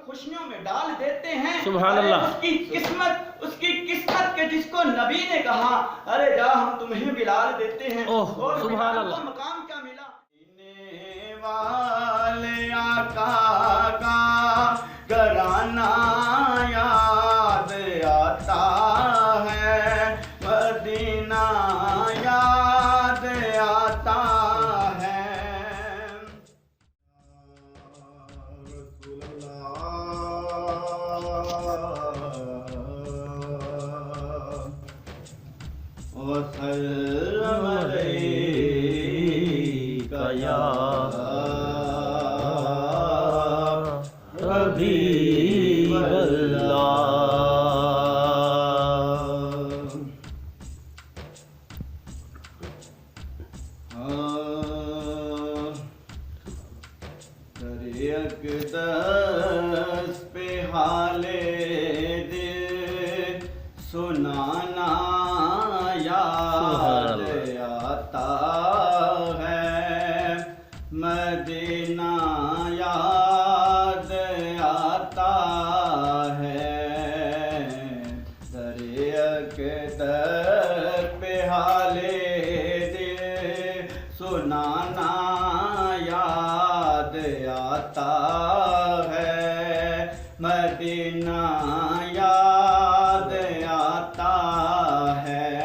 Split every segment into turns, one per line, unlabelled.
खुशियों में डाल देते हैं।
सुभान अल्लाह।
उसकी किस्मत के जिसको नबी ने कहा अरे जा हम तुम्हें बिलाल देते हैं।
ओह,
और
सुभान
बिलाल
अल्लाह।
को मकाम क्या मिला? सीने वाले आका का घराना याद आता है, मदीना याद आता है। वसल्लम अलैका या हबीबल्लाह। दरे अक़दस पे हाले दिल सुनाना याद आता है, मदीना याद आता है। दरे अक़दस पे हाले दिल सुनाना याद आता है, मदीना याद आता है।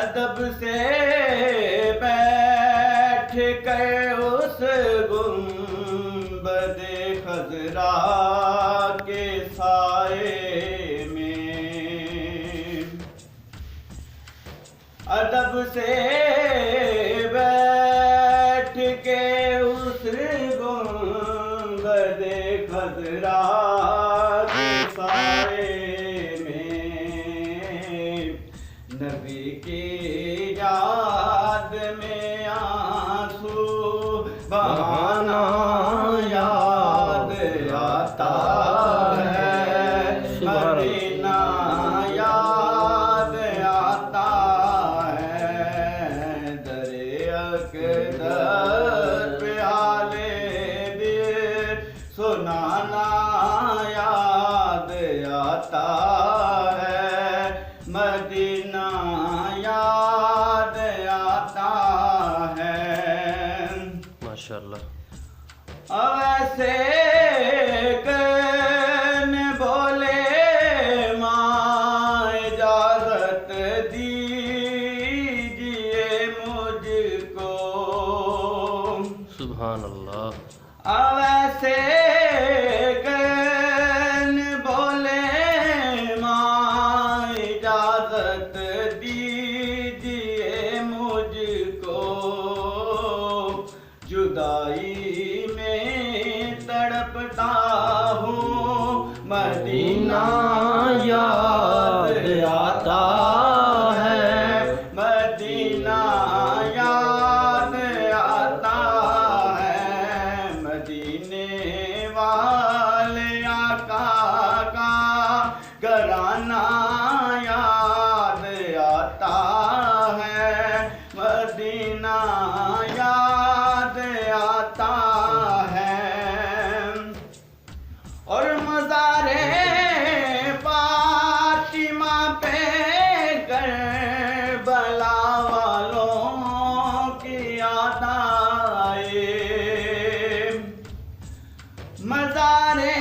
अदब से बैठ कर उस गुंबदे खजरा के साए में, अदब से बैठ के उस गुंबदे खजरा के साए में, नबी की याद में आंसू बहाना याद आता है, मदीना याद आता है। दरे अक़दस पे हाले दिल सुनाना याद आता है, मदीना याद आता है।
माशाअल्लाह।
वैसे कन बोले माँ इजाज़त दीजिए मुझको,
सुभान अल्लाह।
वैसे कन बोले माँ इजाज़त दीजिए मुझको, जुदाई में तड़पता हूँ, मदीना याद आता है, मदीना याद आता है। मदीने वाले आका का घराना याद आता है, मदीना याद आता है। और मज़ारे फातिमा पे करबला वालों की याद आए, मज़ारे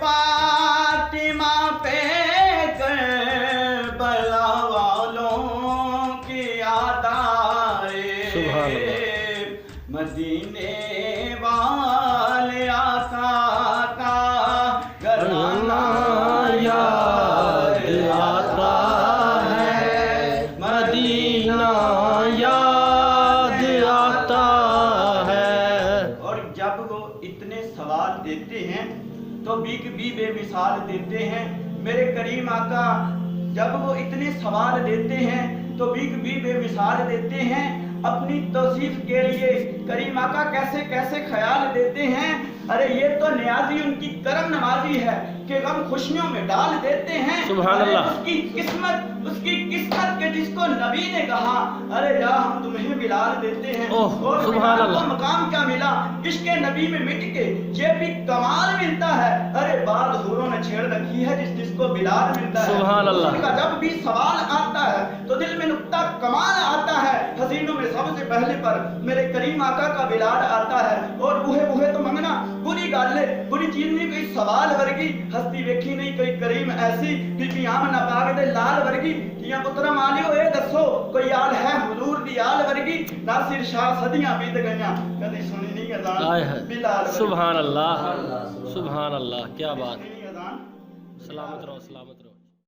फातिमा पे करबला वालों की याद आए।
सुभान अल्लाह।
मदीने वाले आका का घराना याद आता है, मदीना याद आता है। और जब वो इतने सवाल देते हैं तो भी बेमिसाल देते हैं मेरे करीम आका। जब वो इतने सवाल देते हैं तो भी बेमिसाल देते हैं अपनी तौसीफ के लिए। करीम आका कैसे कैसे ख्याल देते हैं, अरे ये तो नियाजी उनकी करम नवाजी है कि गम खुशियों में डाल देते हैं।
सुभान अल्लाह।
उसकी किस्मत के जिसको नबी ने कहा अरे जा हम तुम्हें बिलाल देते हैं।
ओह,
और
सुभान
बिलाल को
अल्लाह।
मकाम क्या मिला, इश्क नबी में मिट के ये भी कमाल मिलता है। अरे बाद हुरों ने छेड़ रखी है जिस जिसको बिलाल मिलता है।
सुभान अल्लाह।
उनका जब भी सवाल आता है तो दिल में नुक्ता कमाल आता है। हसीनों में सबसे पहले पर मेरे करीम आका का बिलाल आता है। और बूहे बूहे तो मंगना बुरी गल है, बुरी चीज नहीं, कोई सवाल वर्गी हस्ती वेखी नहीं कोई करीम ऐसी, बीबी आमना पाक दे लाल वर्गी। जियां पुत्रा मालियो ये दसो कोई आल है हुजूर दी आल वर्गी। नासिर शाह सदियां बीत गईयां कदी सुनी नहीं
आय
अजान
है।
बिलाल वर्गी।
सुभान अल्लाह, सुभान अल्लाह, क्या बात।
सुनी नहीं अजान।
सलामत रहो, सलामत रहो।